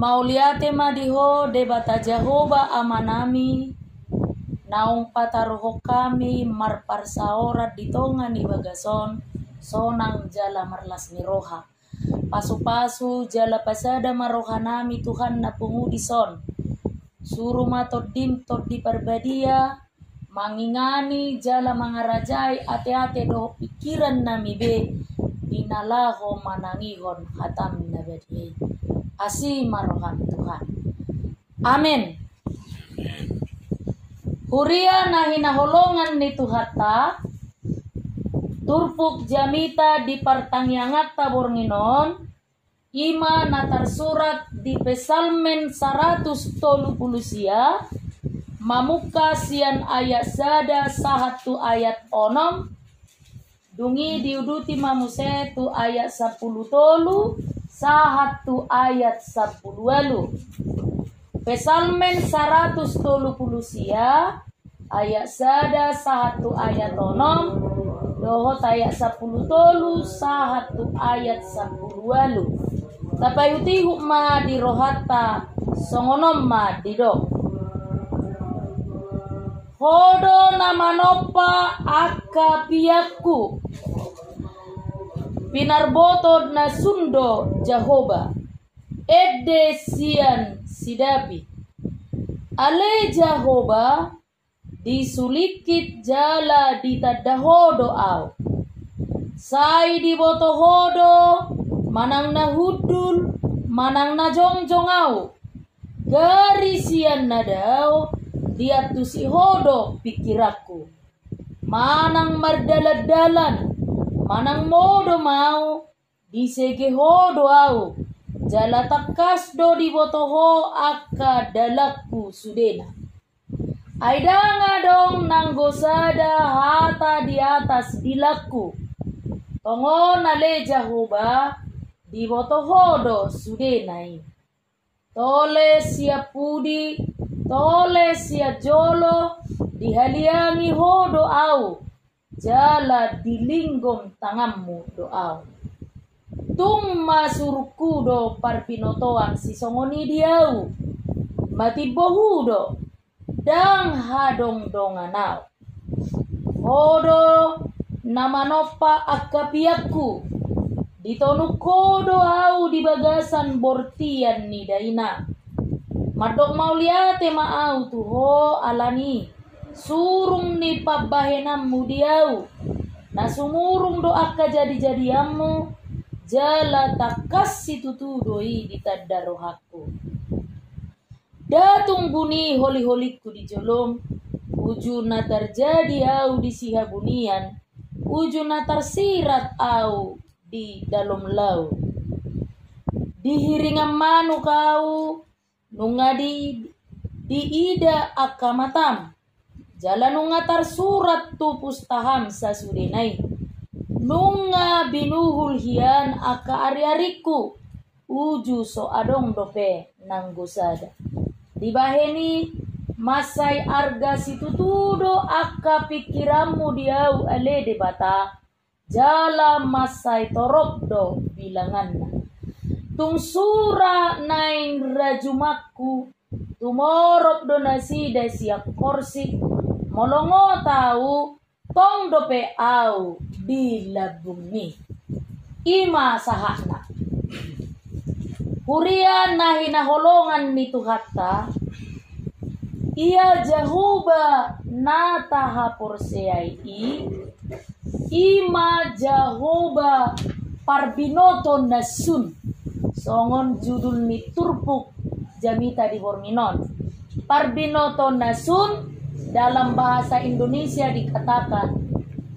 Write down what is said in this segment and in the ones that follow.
Mauliate madiho debata Jehovah amanami naung pataruho kami marparsaorat di tonga ni bagason sonang jala marlas ni roha pasu-pasu jala pasada marohanami Tuhan na pungudison suruh matot dimtot di parbadia mangingani jala mangarajai ate-ate do pikiran nami be dinalaho manangihon hatam nabadi asih marohan Tuhan. Amin. Huria na hinaholongan ni Tuhata turpuk jamita di partangyangat tabornginon ima na tersurat di Pesalmen 130 mamuka sian ayat sada sahatu ayat onom dungi diuduti mamuse tu ayat 10 tolu sahatu ayat 10 walu Pesalmen 130 ayat sada sahatu ayat onom dohot ayat 10 tolu sahatu ayat 10 walu tapayuti hukma di rohata songonom ma didok hodo namanopa akapiaku pinarbotod na sundo Jehovah ede sian sidapi ale Jehovah disulikit jala ditadahodo au sai dibotohodo manang na hudul manang na jongjong au gari sian nadao diatusi hodo pikiraku manang mardaladalan manang modo mau disege hodo au jala takas do di botoho akka dalakku sudena aidanga dong nanggosada hata di atas dilaku tongo nale Jehovah di botoho do sudenai tole siap pudi tole siap jolo dihaliangi hodo au jala dilinggom tanganmu doa tung masurku do parpinotoan si songoni diau mati bohudo dang hadong donganau hodo namanopa akapiaku ditonuk kodo au di bagasan bortian ni daina madok mauliate maau tuho alani surung ni pabahenam mudiau nasumurung doa ka jadi-jadiamu jala takas situtudoi ditadarohaku datung buni holi-holiku di jolong uju na terjadi au di sihabunian uju na tersirat au di dalam lau dihiringan manu kau nunga di ida akamatam jalan nunga tersurat tu pustaham sasudenai nunga binuhul hian aka ari-ariku uju so adong dope nanggusada dibaheni masai arga situtudo aka pikiramu diau ale debata jala masai torop do bilanganna tung sura nain rajumakku tumorop do nasida siap korsi molongo tahu tong dope au di labumi ima sahana huria nahina holongan ni Tuhata ia Jehovah nataha porseai ima Jehovah parbinoto nasun songon judul ni turpuk jamita di Borminon parbinoto nasun dalam bahasa Indonesia dikatakan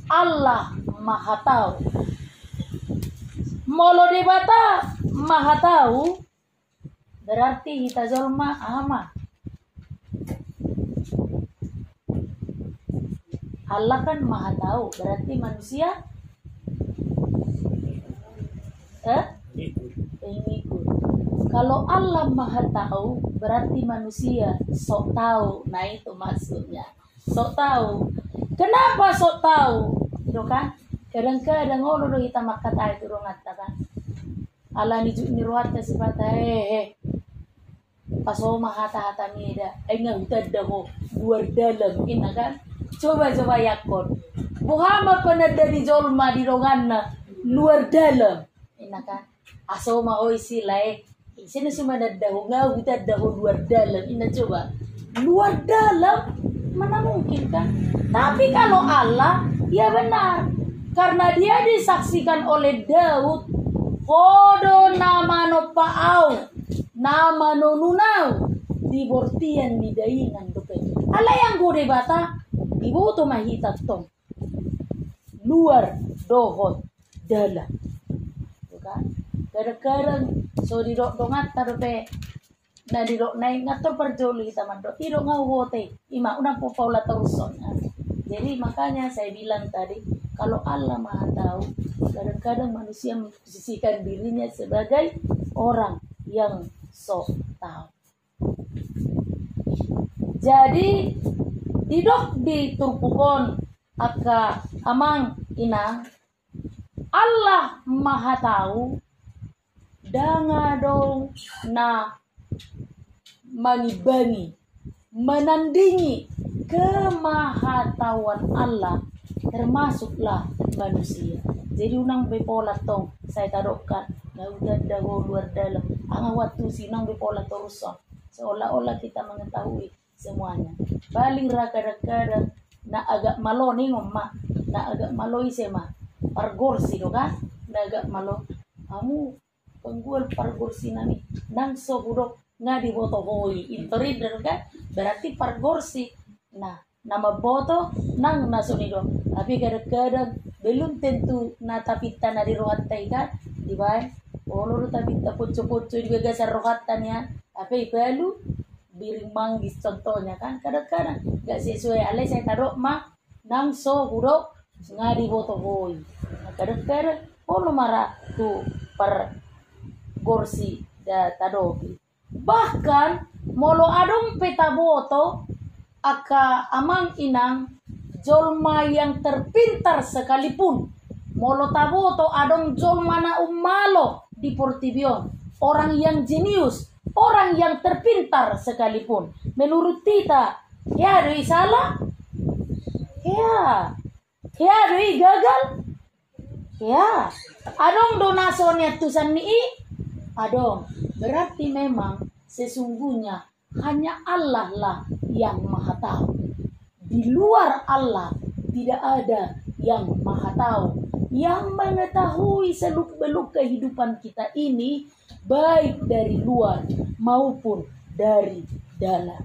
Allah Maha Tahu. Molo debata Maha Tahu berarti kita zolma ama. Allah kan Maha Tahu, berarti manusia ikut. Kalau Allah Maha Tahu, berarti manusia sok tahu. Nah itu maksudnya. Sok tahu. Kenapa sok tahu? Itu kan? Kadang-kadang orang kita makata itu rongat kan. Allah ni ruhat si patah Pasoma hata-hata mida engang tadaho luar dalam ina kan. Coba yakon. Muhammad panada di jolma di ronganna luar dalam ina kan. Asoma oi silai sini semua dadaho ngau tadaho luar dalam ina coba. Luar dalam mana mungkin kan? Tapi kalau Allah ya benar. Karena dia disaksikan oleh Daud. Kodo nama no paau, nama no nunau, di bortian di daingan dope. Ala yang gode bata, ibu tu mahita tong. Luar dohot dalam. Bukan? Kadang-kadang so di dok dongat tarupe. Na di dok naik ngatur perjoli kita mandok. Tidak ngawote, ima unang po paula teruson. Jadi makanya saya bilang tadi, kalau Allah Maha Tahu, kadang-kadang manusia memposisikan dirinya sebagai orang yang sok tahu. Jadi didok di turpukon aka amang inang Allah Maha Tahu dangadong na manibani menandingi kemahatauan Allah termasuklah manusia. Jadi unang bepola tong saya taruhkan ngaudat daho luar dalam angawatu sinang bepola teruson seolah-olah kita mengetahui semuanya. Baling kadang-kadang na agak malo nih ngomma na agak malo isema pargorsi do kan na agak malo kamu penggul pargorsi nami nang so budok ngadi boto hoi interior kan berarti pargorsi. Nah, nama boto nang nasunido. Tapi kadang-kadang belum tentu na tapita na di rohatta kan, di ba? Olo tapita pucu-pucu di bagasar rohatta niya. Tapi balu biring manggis contohnya kan kadang-kadang gak sesuai alay saya taruh nang so hurok ngadi boto hoi. Nah, kadang-kadang olo marah tu per gorsi da tadoki. Bahkan molo adong peta boto aka amang inang jolma yang terpintar sekalipun molo taboto adong jolma na umalo di Portibion, orang yang jenius, orang yang terpintar sekalipun menurut kita ya doi salah ya doi gagal ya adong donasonnya tusan ni adong berarti memang sesungguhnya hanya Allah lah yang Maha Tahu. Di luar Allah tidak ada yang Maha Tahu, yang mengetahui seluk-beluk kehidupan kita ini baik dari luar maupun dari dalam.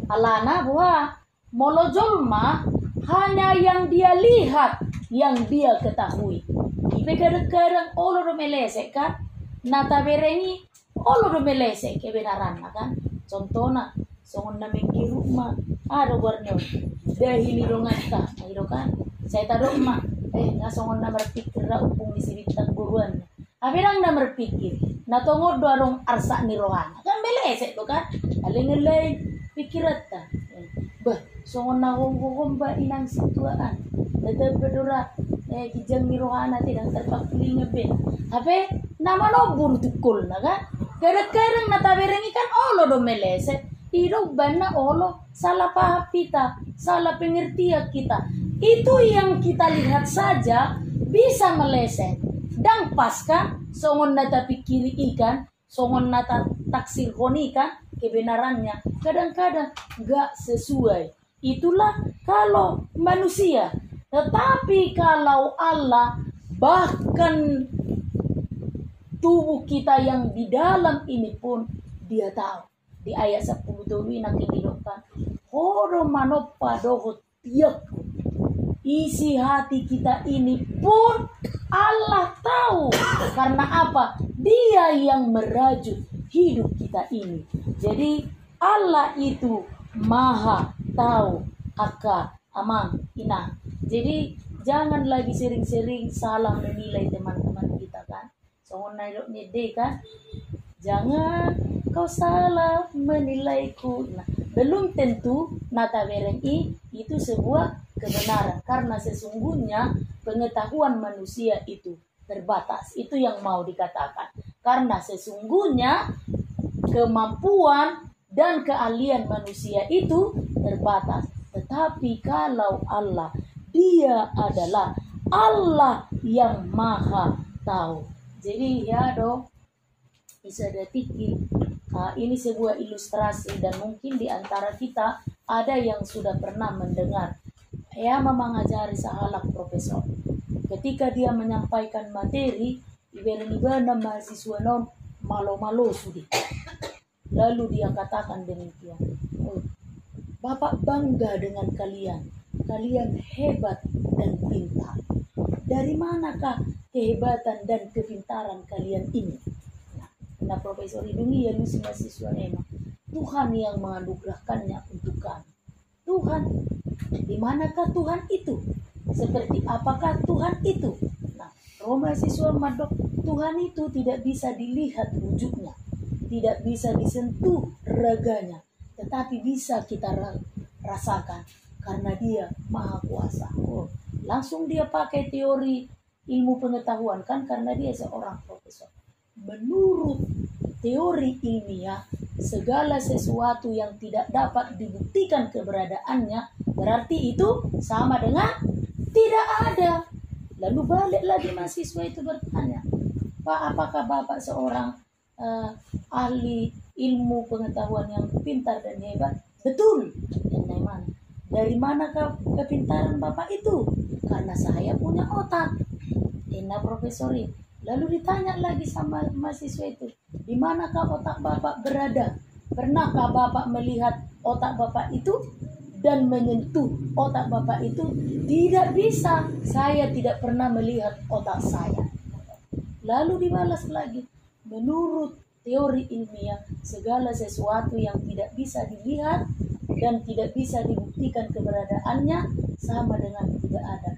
Alana buah molojolma hanya yang dia lihat, yang dia ketahui. Ibe kadang-kadang olo melesek kan, nata berengi olo melesek kebenaran kan. Contohnya, songon na mengki rumah, ada warna dahili rongata, ayo kan? Saya taruh rumah, ngasongon na berpikir ra upung disibitang buruan. Abirang na berpikir, natongod doarong arsa ni rohana, kan belesek to kan? Aling-aling pikirat ta. Bah, songon na hong ba inang situaan. Nadabadura, kijang ni rohana tidak terpakuling ngabin. Habe, nama no burtukul na kan? Kadang-kadang natabirengi kan olo do meleset. Iro bana olo salah paham kita, salah pengertian kita. Itu yang kita lihat saja bisa meleset. Dan pasca songon nata pikiri ikan, songon nata taksir honikan kebenarannya kadang-kadang gak sesuai. Itulah kalau manusia. Tetapi kalau Allah bahkan tubuh kita yang di dalam ini pun dia tahu. Di ayat 10 dulu nak dihidupkan. Horo manopa dohot tiap. Isi hati kita ini pun Allah tahu. Karena apa? Dia yang merajut hidup kita ini. Jadi Allah itu maha tahu aka amang ina. Jadi jangan lagi sering-sering salah menilai teman-teman kita kan. Songon nailok nyede kan. Jangan kau salah menilaiku. Nah, belum tentu nata berengi itu sebuah kebenaran. Karena sesungguhnya pengetahuan manusia itu terbatas. Itu yang mau dikatakan. Karena sesungguhnya kemampuan dan keahlian manusia itu terbatas. Tetapi kalau Allah, Dia adalah Allah yang maha tahu. Jadi ya bisa detiki. Ini sebuah ilustrasi dan mungkin di antara kita ada yang sudah pernah mendengar. Ya memang ngajari sahalak profesor. Ketika dia menyampaikan materi, ibadah mahasiswa non malo-malo sudi. Lalu dia katakan demikian. Oh, Bapak bangga dengan kalian. Kalian hebat dan pintar. Dari manakah kehebatan dan kepintaran kalian ini? Nah, Profesor Hidungi ya si mahasiswa memang Tuhan yang menganugerahkannya untuk kami. Tuhan, di manakah Tuhan itu? Seperti apakah Tuhan itu? Nah, mahasiswa madok, Tuhan itu tidak bisa dilihat wujudnya, tidak bisa disentuh raganya, tetapi bisa kita rasakan karena Dia maha kuasa. Langsung dia pakai teori ilmu pengetahuan kan karena dia seorang profesor. Menurut teori ilmiah, segala sesuatu yang tidak dapat dibuktikan keberadaannya berarti itu sama dengan tidak ada. Lalu balik lagi mahasiswa itu bertanya, Pak, apakah Bapak seorang ahli ilmu pengetahuan yang pintar dan hebat? Betul. Dari manakah kepintaran Bapak itu? Karena saya punya otak. Profesor ini. Lalu ditanya lagi sama mahasiswa itu, di manakah otak Bapak berada? Pernahkah Bapak melihat otak Bapak itu dan menyentuh otak Bapak itu? Tidak bisa, saya tidak pernah melihat otak saya. Lalu dibalas lagi, menurut teori ilmiah, segala sesuatu yang tidak bisa dilihat dan tidak bisa dibuktikan keberadaannya sama dengan tidak ada.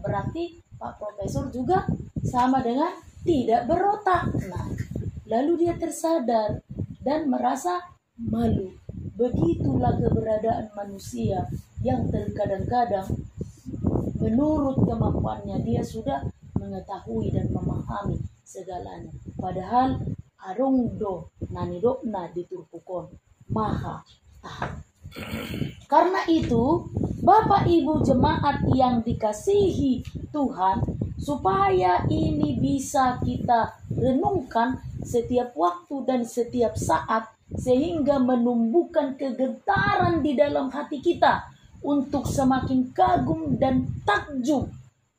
Berarti Pak Profesor juga sama dengan tidak berotak. Nah, lalu dia tersadar dan merasa malu. Begitulah keberadaan manusia yang terkadang-kadang menurut kemampuannya dia sudah mengetahui dan memahami segalanya. Padahal arungdo nanidokna diturpukon maha tahu. Karena itu, Bapak Ibu jemaat yang dikasihi Tuhan, supaya ini bisa kita renungkan setiap waktu dan setiap saat, sehingga menumbuhkan kegentaran di dalam hati kita untuk semakin kagum dan takjub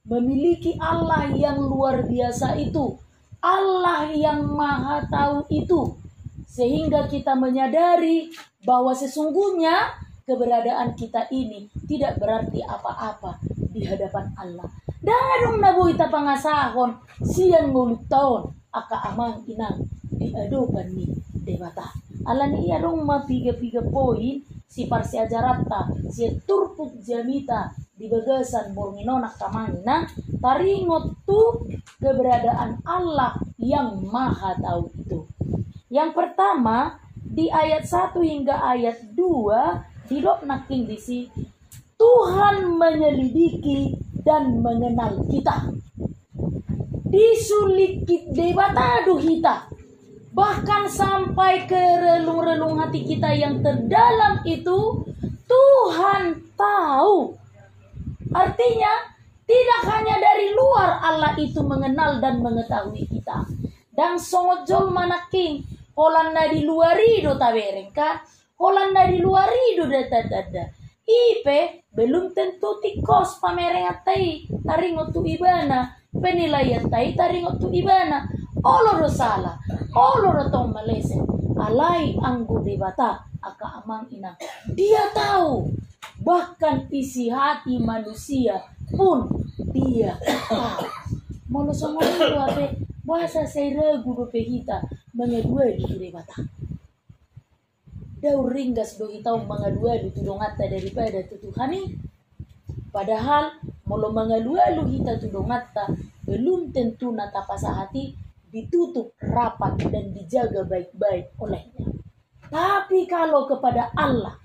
memiliki Allah yang luar biasa itu, Allah yang maha tahu itu, sehingga kita menyadari bahwa sesungguhnya keberadaan kita ini tidak berarti apa-apa di hadapan Allah. Darong nabu ita pangasahon siang ngulut tahun aka amang inang diadokan ni debata. Alan iya dong mapiga-piga poin si parsi ajarata si turpuk jamita di bagasan bornginona kamangina taringot tu keberadaan Allah yang maha tahu itu. Yang pertama di ayat 1 hingga ayat 2 hidop naking disi Tuhan menyelidiki dan mengenal kita. Disulikit debatadu kita. Bahkan sampai ke relung-relung hati kita yang terdalam itu Tuhan tahu. Artinya tidak hanya dari luar Allah itu mengenal dan mengetahui kita. Dan songojol manaking Holanda di luarido tabereng kan? Holanda di luarido dada. Ipe belum tentu tikos pamerengatai taringot tu ibana penilaian tai taringot tu ibana oloro salah oloro tong malese alai anggu debata aka amang ina. Dia tahu bahkan isi hati manusia pun dia tahu. Mono songo itu ape bahasa saya ragu do pehita mengadua di debata. Daur ringgas do hitau mengadua di tudongata daripada tutuhani. Padahal molo mengadua lu hita tudongata belum tentu natapasa hati ditutup rapat dan dijaga baik-baik olehnya. Tapi kalau kepada Allah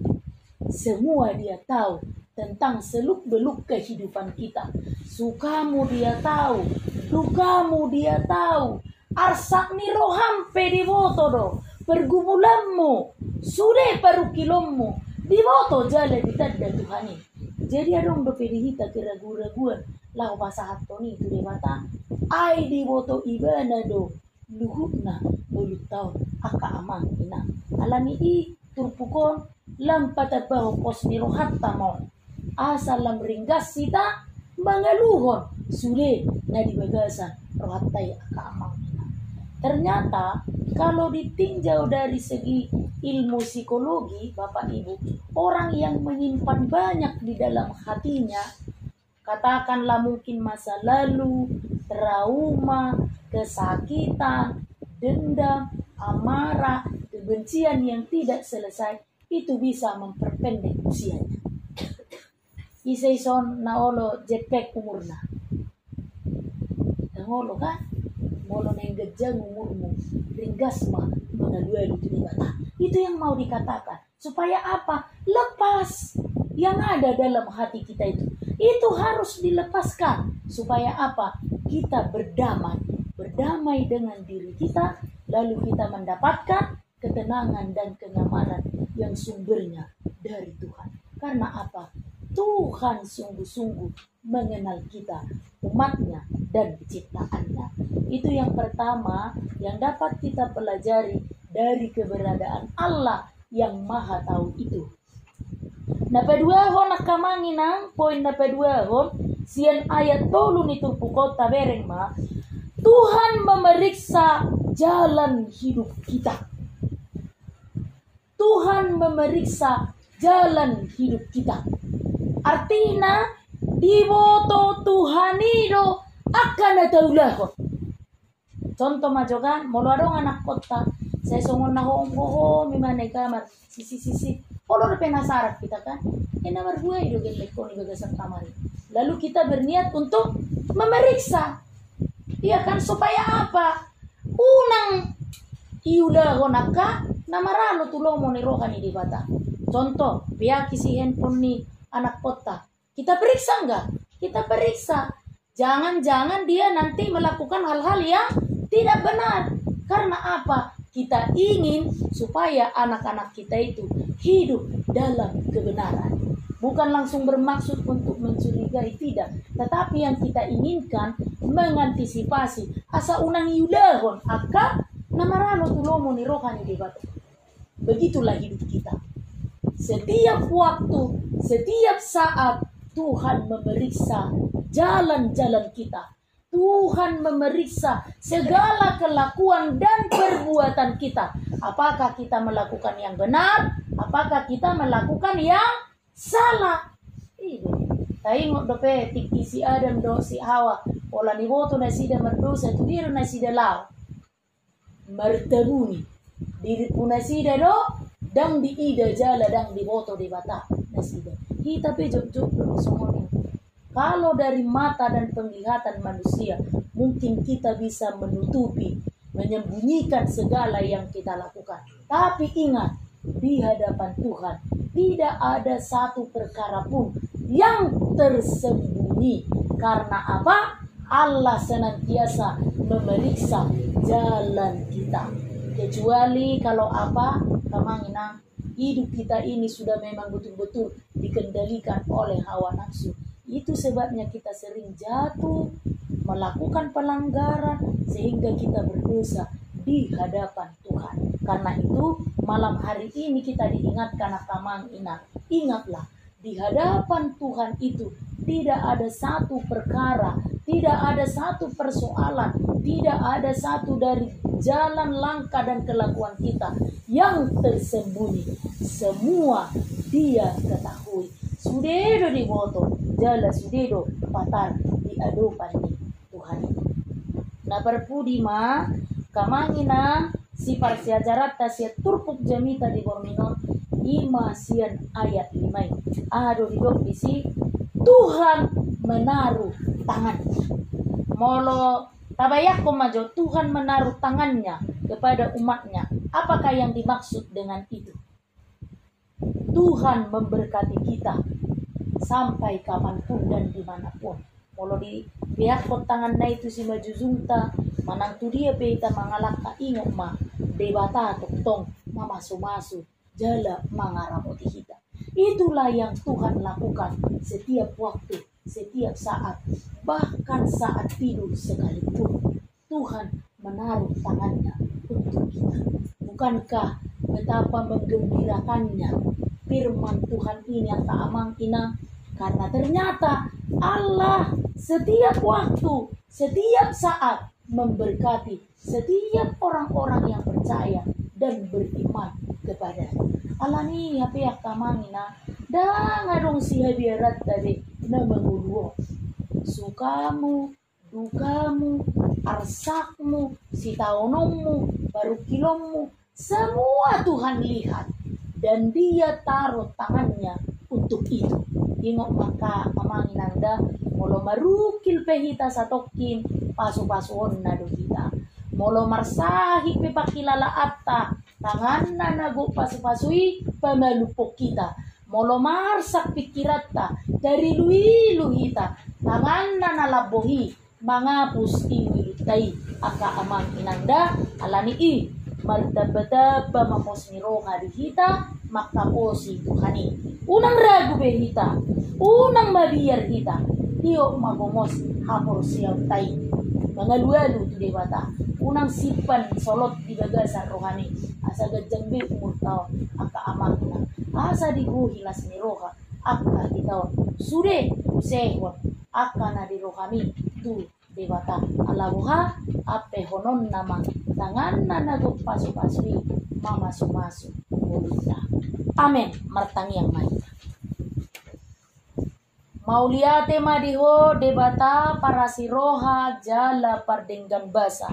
semua dia tahu tentang seluk-beluk kehidupan kita. Sukamu dia tahu, dukamu dia tahu. Arsak ni rohampe di boto do. pergumulanmu, sudah paru kilommu, diboto jala ditanda Tuhani. Jadi adong do pedihita keraguan-raguan lau pasahat toni itu de mata. Ai diboto ibana do luhutna mulut tahun aka amang ina. Alami i turpukon lampata baho pos nirohat tamon. Asal lam ringgas sita mangaluhon sudah ngadi bagasan rohatai aka amang ina. Ternyata kalau ditinjau dari segi ilmu psikologi, Bapak Ibu, orang yang menyimpan banyak di dalam hatinya, katakanlah mungkin masa lalu, trauma, kesakitan, dendam, amarah, kebencian yang tidak selesai, itu bisa memperpendek usianya. Isaison naolo jepek umurna. Ngolo kan? Molo neng gejang umurmu, ringgas mah mengalualu itu dibata. Itu yang mau dikatakan. Supaya apa? Lepas yang ada dalam hati kita itu. Itu harus dilepaskan. Supaya apa? Kita berdamai. Berdamai dengan diri kita. Lalu kita mendapatkan ketenangan dan kenyamanan yang sumbernya dari Tuhan. Karena apa? Tuhan sungguh-sungguh mengenal kita, umatnya dan ciptaannya. Itu yang pertama yang dapat kita pelajari dari keberadaan Allah yang maha tahu itu. Napadua hon nakamanginang poin napadua hon sian ayat 10 nitu pukota bereng ma Tuhan memeriksa jalan hidup kita. Tuhan memeriksa jalan hidup kita. Artinya diboto Tuhanido akan ataulahon. Contoh majokan, molo adong anak kota, saya songon na ho mimana kamar, sisi. Kalau udah penasaran kita kan, nomor gue itu gelekon di bagasan kamar. Lalu kita berniat untuk memeriksa, ya kan supaya apa? Unang iulahon aka, namaralo tulomo ni rohani di bata. Contoh, biar kisi handphone nih anak kota, kita periksa enggak? Kita periksa. Jangan-jangan dia nanti melakukan hal-hal yang tidak benar. Karena apa? Kita ingin supaya anak-anak kita itu hidup dalam kebenaran. Bukan langsung bermaksud untuk mencurigai, tidak. Tetapi yang kita inginkan mengantisipasi. Asa unang yudahon aka namarano tulomo ni rohani debat. Begitulah hidup kita. Setiap waktu, setiap saat Tuhan memeriksa jalan-jalan kita. Tuhan memeriksa segala kelakuan dan perbuatan kita. Apakah kita melakukan yang benar? Apakah kita melakukan yang salah? Ini. Taingok dope tiki si Adam do si Hawa. Ola ni boto na sida merdosa tu diro na sida lao. Martabuni. Diri puna sida do dang di ida jala dang di boto di bata na sida. Kita pejok-jok do semuanya. Kalau dari mata dan penglihatan manusia, mungkin kita bisa menutupi, menyembunyikan segala yang kita lakukan. Tapi ingat, di hadapan Tuhan, tidak ada satu perkara pun yang tersembunyi. Karena apa? Allah senantiasa memeriksa jalan kita. Kecuali kalau apa? Kamanginang, hidup kita ini sudah memang betul-betul dikendalikan oleh hawa nafsu. Itu sebabnya kita sering jatuh, melakukan pelanggaran, sehingga kita berdosa di hadapan Tuhan. Karena itu, malam hari ini kita diingatkan akamang ina. Ingatlah, di hadapan Tuhan itu tidak ada satu perkara, tidak ada satu persoalan, tidak ada satu dari jalan langkah dan kelakuan kita yang tersembunyi. Semua Dia ketahui. Sudedo di boto, jala sudedo patar di adopan ni Tuhan. Na perpudi ma kamangina si parsiajarat tasia turpuk jamita di borminon ima sian ayat 5. Ado di dok bisi Tuhan menaruh tangan. Molo tabayak ko majo Tuhan menaruh tangannya kepada umatnya. Apakah yang dimaksud dengan itu? Tuhan memberkati kita sampai kapanpun dan dimanapun. Kalau di pihak tangan na itu si maju zungta, manang tu dia peita mangalak ka ingok ma debata tong mamasu-masu jala mangaramoti kita. Itulah yang Tuhan lakukan setiap waktu, setiap saat, bahkan saat tidur sekalipun. Tuhan menaruh tangannya untuk kita. Bukankah betapa menggembirakannya firman Tuhan ini yang tak amang ina? Karena ternyata Allah setiap waktu, setiap saat memberkati setiap orang-orang yang percaya dan beriman kepada Allah ni hape akamangina dan adong si habiarat tadi na menguluo sukamu, dukamu, arsakmu, si taonommu, barukilommu, semua Tuhan lihat dan Dia taruh tangannya untuk itu. Ingok maka amangin anda molo marukil pehita satokin pasu-pasuon na do kita. Molo marsahi pe pakilala atta tangan na nagu pasu-pasui pamalupok kita. Molo marsak pikiratta dari luhi-luhita tangan na nalabohi mangapus iwilutai aka amang inanda alani i martabata mapos miroha di hita makaposi Tuhani. Unang ragu behita, unang mabiyar kita, tiyo magomos hapor siyaw tay. Mga luwalu tu debata, unang sipan solot di bagasan rohani, asa gajambi umurtaw, aka amang na, asa di hilas ni roha, aka itaw, sude usehon, aka na di rohami, tu debata, alabuha, ape honon namang, tangan na nagot pasu-pasui, mamasu-masu, ulita. Amen. Martangi yang main. Mauliate madiho debata para siroha jala pardenggan basa.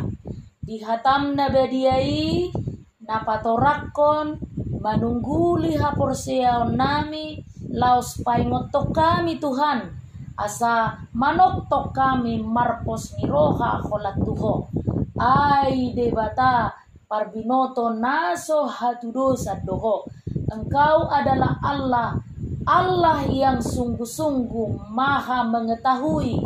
Dihatam na bediai napatorakon manungguli haporseaon nami laos paingotok kami Tuhan. Asa manoktok kami marpos miroha kholat tuho. Ay debata parbinoto naso hatudosa doho. Engkau adalah Allah, Allah yang sungguh-sungguh maha mengetahui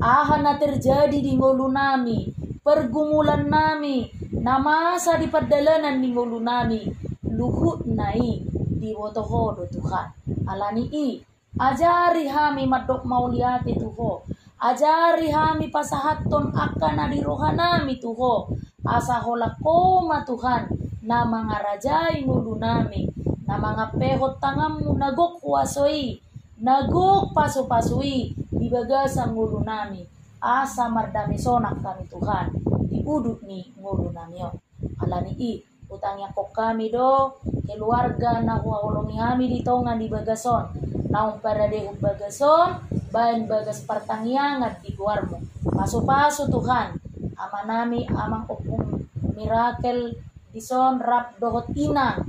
aha na terjadi di ngulu nami, pergumulan nami, namasa di perdalanan di ngulu nami, luhut nai di wotoho do Tuhan. Alani i, ajari hami madok mauliati tuho, ajari hami pasahaton akan adi rohanami tuho, asa hola koma Tuhan, na mangarajai ngulu nami, na mga pehot tangamu nagok wasoi, nagok pasu-pasui, di bagasang ngulu nami, asa mardami sonak kami Tuhan, di udut ni ngulu nami yo. Alani i, utangnya kok kami do, keluarga na huawolongi kami di tongan di bagason, naung para dehum bagason, bahan bagas pertangyangan di guarmu, pasu-pasu Tuhan, ama nami amang opung mirakel dison rap dohot inang,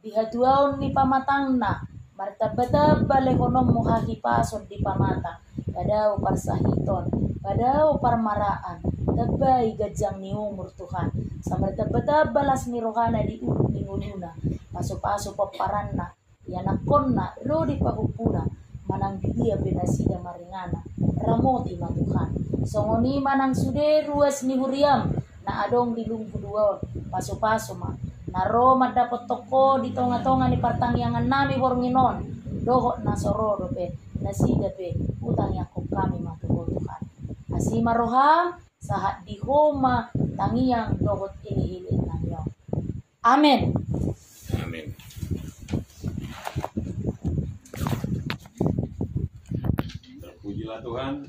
dihaduaon ni pamatangna martabata lekonom muhahipason di pamata padao parsahiton padao parmaraan tabay gajang ni umur Tuhan sa martabata balas ni rohana di nguluna paso-paso paparanna yanakon na ro di pahupuna manang dia benasida maringana ramoti matuhan songoni manang sude ruas ni huriam na adong di lunggu duaon paso-paso ma naro dapat toko di tonga-tonga ni partangyangan nami bornginon dohot na sorodo pe nasida pe utang yakub kami matuho Tuhan asima roham sahat di homa tangiyang dohot hilihili nanyo. Amen. Amin. Terpujilah Tuhan.